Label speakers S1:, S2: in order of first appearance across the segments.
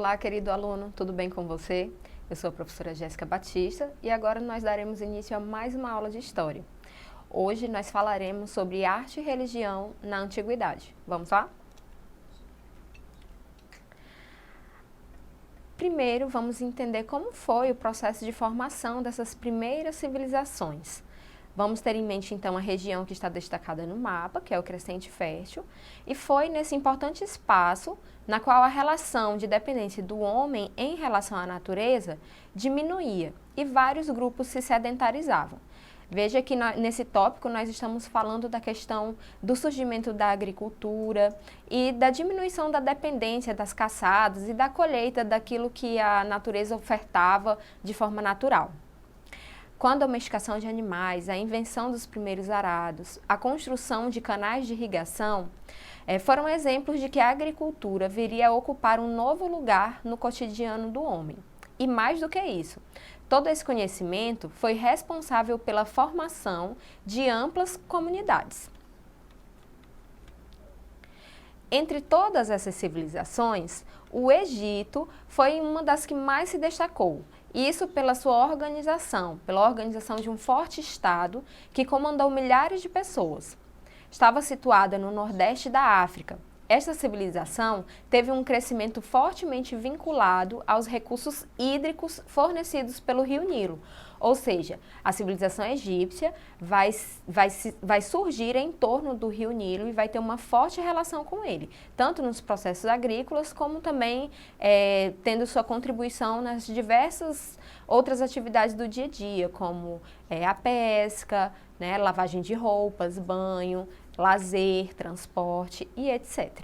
S1: Olá, querido aluno, tudo bem com você? Eu sou a professora Jéssica Batista e agora nós daremos início a mais uma aula de História. Hoje nós falaremos sobre arte e religião na Antiguidade. Vamos lá? Primeiro, vamos entender como foi o processo de formação dessas primeiras civilizações. Vamos ter em mente, então, a região que está destacada no mapa, que é o Crescente Fértil, e foi nesse importante espaço na qual a relação de dependência do homem em relação à natureza diminuía e vários grupos se sedentarizavam. Veja que nesse tópico nós estamos falando da questão do surgimento da agricultura e da diminuição da dependência das caçadas e da colheita daquilo que a natureza ofertava de forma natural. Com a domesticação de animais, a invenção dos primeiros arados, a construção de canais de irrigação, foram exemplos de que a agricultura viria a ocupar um novo lugar no cotidiano do homem. E mais do que isso, todo esse conhecimento foi responsável pela formação de amplas comunidades. Entre todas essas civilizações, o Egito foi uma das que mais se destacou. Isso pela sua organização, pela organização de um forte Estado que comandou milhares de pessoas. Estava situada no nordeste da África. Esta civilização teve um crescimento fortemente vinculado aos recursos hídricos fornecidos pelo rio Nilo. Ou seja, a civilização egípcia vai surgir em torno do rio Nilo e vai ter uma forte relação com ele, tanto nos processos agrícolas, como também tendo sua contribuição nas diversas outras atividades do dia a dia, como a pesca, lavagem de roupas, banho, lazer, transporte e etc.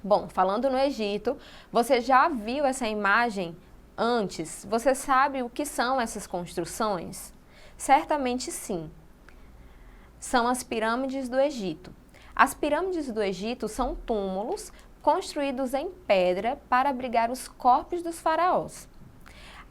S1: Bom, falando no Egito, você já viu essa imagem antes? Você sabe o que são essas construções? Certamente sim. São as pirâmides do Egito. As pirâmides do Egito são túmulos construídos em pedra para abrigar os corpos dos faraós.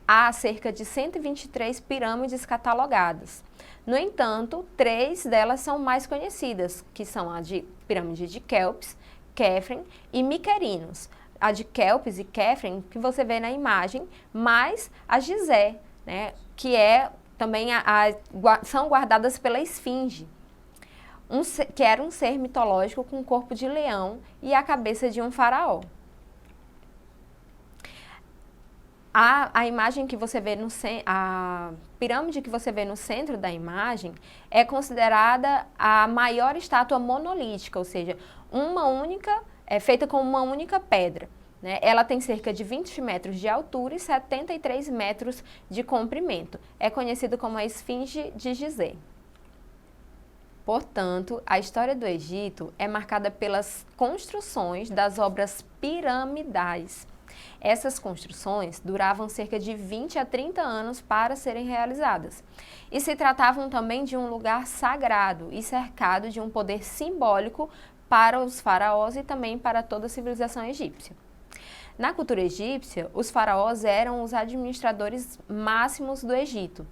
S1: Há cerca de 123 pirâmides catalogadas. No entanto, 3 delas são mais conhecidas, que são a de pirâmide de Quéops, Quefren e Miquerinos. A de Quéops e Quefren, que você vê na imagem, mais a Gizé, que também são guardadas pela Esfinge, que era um ser mitológico com o corpo de leão e a cabeça de um faraó. A imagem que você vê a pirâmide que você vê no centro da imagem é considerada a maior estátua monolítica, ou seja, feita com uma única pedra. Ela tem cerca de 20 metros de altura e 73 metros de comprimento. É conhecido como a Esfinge de Gizé. Portanto, a história do Egito é marcada pelas construções das obras piramidais. Essas construções duravam cerca de 20 a 30 anos para serem realizadas e se tratavam também de um lugar sagrado e cercado de um poder simbólico para os faraós e também para toda a civilização egípcia. Na cultura egípcia, os faraós eram os administradores máximos do Egito.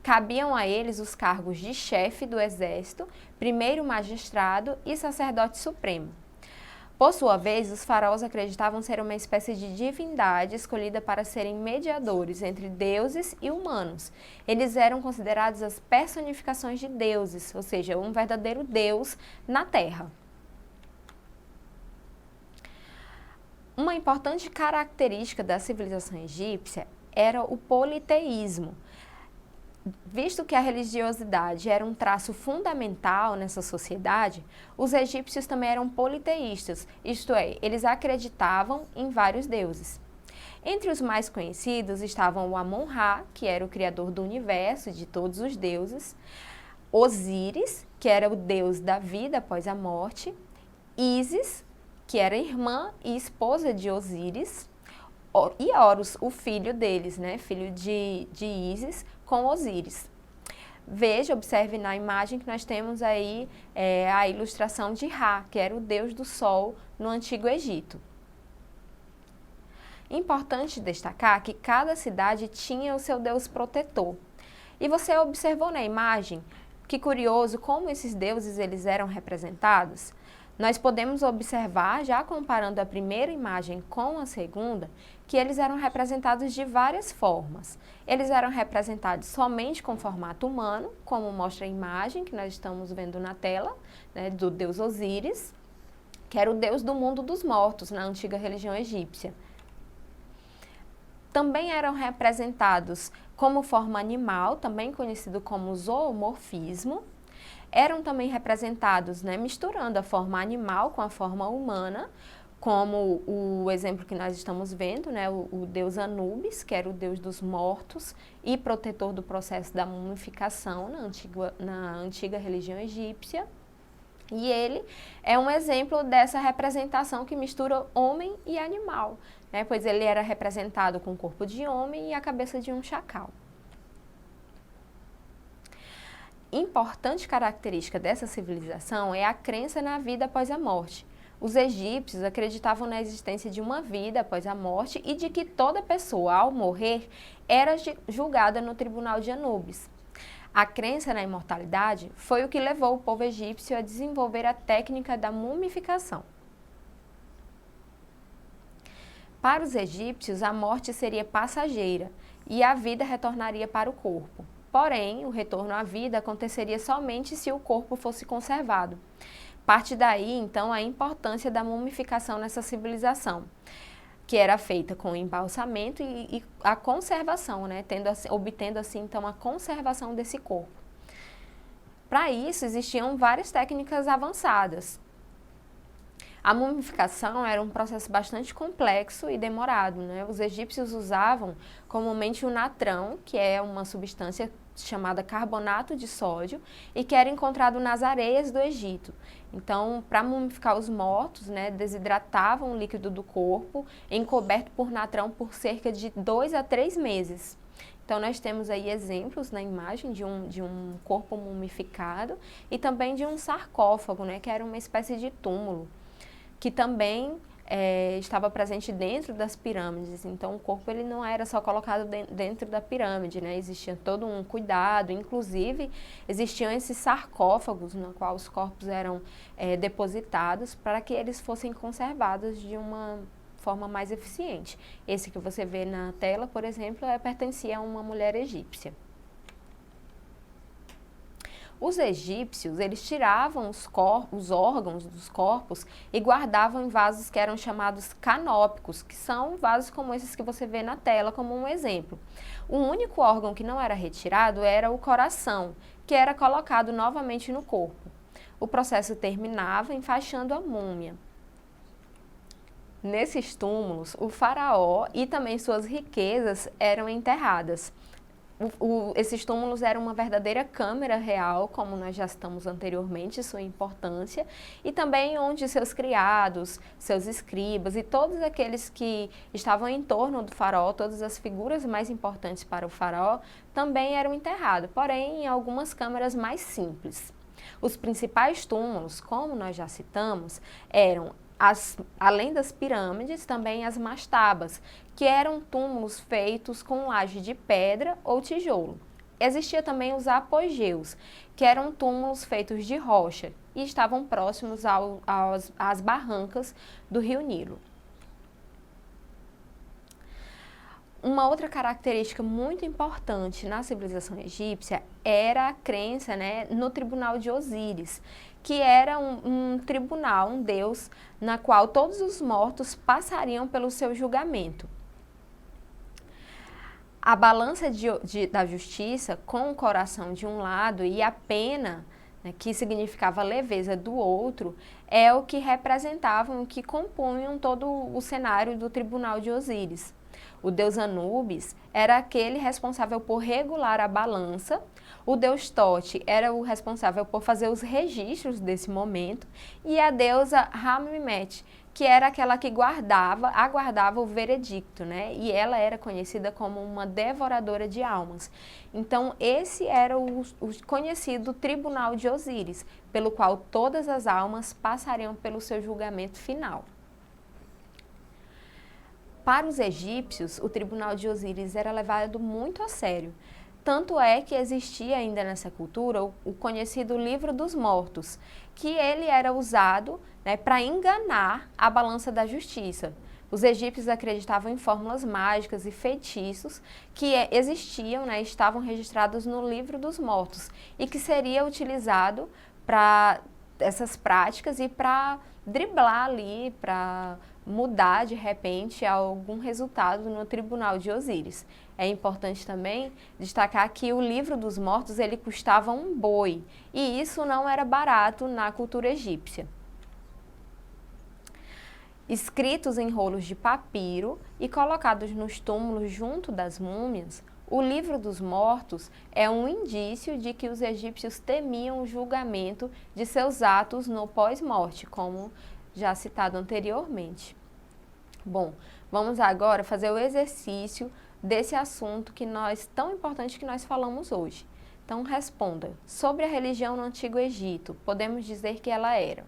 S1: Cabiam a eles os cargos de chefe do exército, primeiro magistrado e sacerdote supremo. Por sua vez, os faraós acreditavam ser uma espécie de divindade escolhida para serem mediadores entre deuses e humanos. Eles eram considerados as personificações de deuses, ou seja, um verdadeiro deus na terra. Uma importante característica da civilização egípcia era o politeísmo. Visto que a religiosidade era um traço fundamental nessa sociedade, os egípcios também eram politeístas, isto é, eles acreditavam em vários deuses. Entre os mais conhecidos estavam o Amon-Ra, que era o criador do universo e de todos os deuses, Osíris, que era o deus da vida após a morte, Ísis, que era irmã e esposa de Osíris, e Horus, o filho deles, filho de Ísis, com Osíris. Veja, observe na imagem que nós temos aí a ilustração de Ra, que era o deus do sol no Antigo Egito. Importante destacar que cada cidade tinha o seu deus protetor. E você observou na imagem, que curioso como esses deuses eles eram representados? nós podemos observar, já comparando a primeira imagem com a segunda, que eles eram representados de várias formas. Eles eram representados somente com formato humano, como mostra a imagem que nós estamos vendo na tela, né, do deus Osíris, que era o deus do mundo dos mortos na antiga religião egípcia. Também eram representados como forma animal, também conhecido como zoomorfismo. Eram também representados, né, misturando a forma animal com a forma humana, como o exemplo que nós estamos vendo, né, o deus Anubis, que era o deus dos mortos e protetor do processo da mumificação na antiga religião egípcia. E ele é um exemplo dessa representação que mistura homem e animal, né, pois ele era representado com o corpo de homem e a cabeça de um chacal. Importante característica dessa civilização é a crença na vida após a morte. Os egípcios acreditavam na existência de uma vida após a morte e de que toda pessoa, ao morrer, era julgada no tribunal de Anubis. A crença na imortalidade foi o que levou o povo egípcio a desenvolver a técnica da mumificação. Para os egípcios, a morte seria passageira e a vida retornaria para o corpo. Porém, o retorno à vida aconteceria somente se o corpo fosse conservado. Parte daí, então, a importância da mumificação nessa civilização, que era feita com o embalsamento e a conservação, né, obtendo assim, então, a conservação desse corpo. Para isso, existiam várias técnicas avançadas. A mumificação era um processo bastante complexo e demorado, né? Os egípcios usavam comumente o natrão, que é uma substância chamada carbonato de sódio e que era encontrado nas areias do Egito. Então, para mumificar os mortos, né, desidratavam o líquido do corpo, encoberto por natrão por cerca de 2 a 3 meses. Então, nós temos aí exemplos na imagem de um corpo mumificado e também de um sarcófago, né, que era uma espécie de túmulo, que também estava presente dentro das pirâmides. Então, o corpo ele não era só colocado dentro da pirâmide, né? Existia todo um cuidado, inclusive existiam esses sarcófagos no qual os corpos eram depositados para que eles fossem conservados de uma forma mais eficiente. Esse que você vê na tela, por exemplo, pertencia a uma mulher egípcia. Os egípcios, eles tiravam os órgãos dos corpos e guardavam em vasos que eram chamados canópicos, que são vasos como esses que você vê na tela, como um exemplo. O único órgão que não era retirado era o coração, que era colocado novamente no corpo. O processo terminava enfaixando a múmia. Nesses túmulos, o faraó e também suas riquezas eram enterradas. Esses túmulos eram uma verdadeira câmara real, como nós já citamos anteriormente, sua importância, e também onde seus criados, seus escribas e todos aqueles que estavam em torno do faraó, todas as figuras mais importantes para o faraó, também eram enterrados, porém em algumas câmaras mais simples. Os principais túmulos, como nós já citamos, eram além das pirâmides, também as mastabas, que eram túmulos feitos com laje de pedra ou tijolo. Existia também os apogeus, que eram túmulos feitos de rocha e estavam próximos às barrancas do rio Nilo. Uma outra característica muito importante na civilização egípcia era a crença, né, no tribunal de Osíris, que era um tribunal, um deus, na qual todos os mortos passariam pelo seu julgamento. A balança da justiça, com o coração de um lado e a pena, né, que significava leveza do outro, é o que representavam, o que compunham todo o cenário do tribunal de Osíris. O deus Anubis era aquele responsável por regular a balança, o deus Tote era o responsável por fazer os registros desse momento e a deusa Hamimet, que era aquela que aguardava o veredicto, né? E ela era conhecida como uma devoradora de almas. Então, esse era o conhecido Tribunal de Osíris, pelo qual todas as almas passariam pelo seu julgamento final. Para os egípcios, o Tribunal de Osíris era levado muito a sério. Tanto é que existia ainda nessa cultura o conhecido livro dos mortos, que ele era usado, né, para enganar a balança da justiça. Os egípcios acreditavam em fórmulas mágicas e feitiços que existiam, né, estavam registrados no livro dos mortos e que seria utilizado para essas práticas e para driblar ali, para mudar de repente algum resultado no tribunal de Osíris. É importante também destacar que o livro dos mortos ele custava um boi e isso não era barato na cultura egípcia. Escritos em rolos de papiro e colocados nos túmulos junto das múmias, o livro dos mortos é um indício de que os egípcios temiam o julgamento de seus atos no pós-morte, como já citado anteriormente. Bom, vamos agora fazer o exercício desse assunto tão importante que nós falamos hoje. Então responda, sobre a religião no Antigo Egito, podemos dizer que ela era: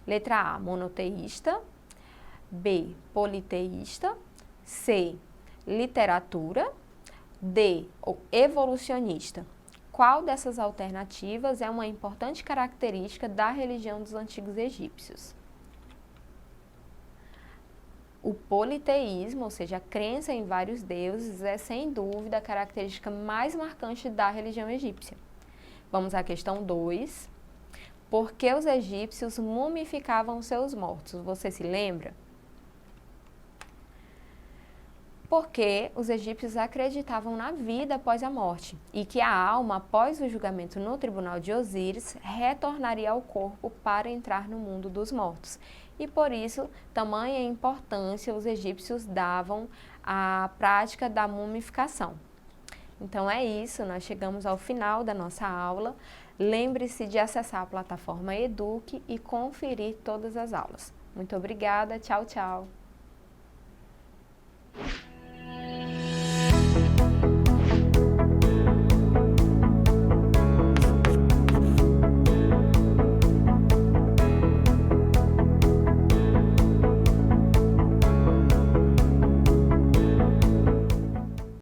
S1: letra A, monoteísta, B, politeísta, C, literatura, D, evolucionista. Qual dessas alternativas é uma importante característica da religião dos antigos egípcios? O politeísmo, ou seja, a crença em vários deuses, é sem dúvida a característica mais marcante da religião egípcia. Vamos à questão 2. Por que os egípcios mumificavam seus mortos? Você se lembra? Porque os egípcios acreditavam na vida após a morte e que a alma, após o julgamento no tribunal de Osíris, retornaria ao corpo para entrar no mundo dos mortos. E por isso, tamanha importância os egípcios davam à prática da mumificação. Então é isso, nós chegamos ao final da nossa aula. Lembre-se de acessar a plataforma Eduque e conferir todas as aulas. Muito obrigada, tchau, tchau!